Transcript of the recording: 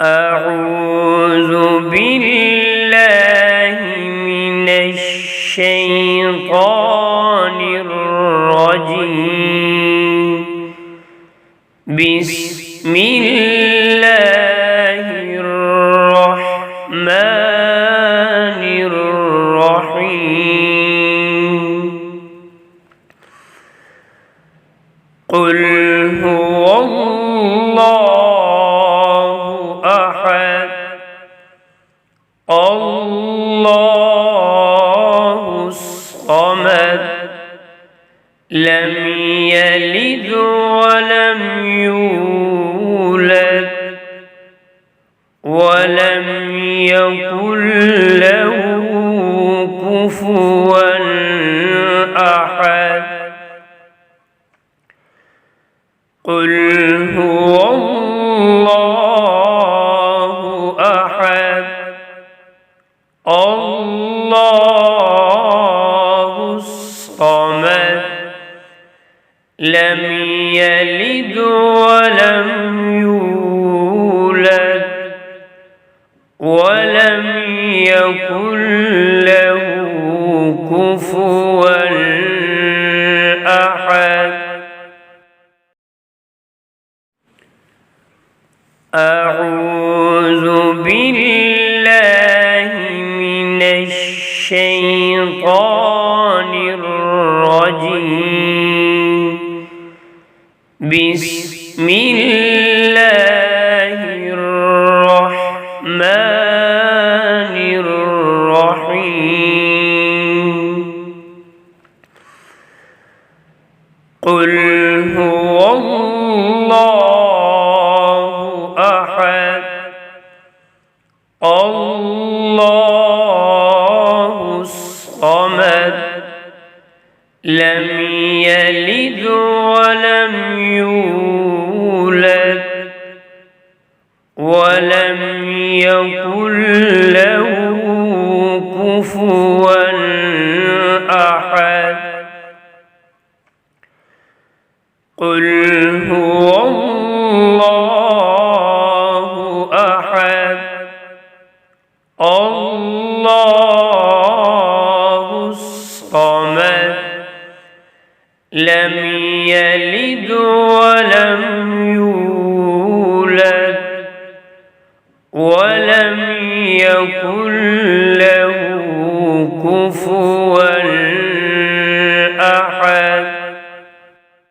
أعوذ بالله من الشيطان الرجيم. بسم الله الرحمن الرحيم. قل هو الله أحد الله الصمد لم يلد ولم يولد ولم يكن له كفوا أحد. قل هو الله أحد الله الصمد لم يلد ولم يولد ولم يكن له كفوا أحد. أعوذ بالله من الشيطان الرجيم. بسم الله الرحمن الرحيم. قل هو الله أحد الله الصمد لم يلد ولم يولد ولم يكن له كفوا أحد. قل هو الله أحد الله الصمد لم يلد ولم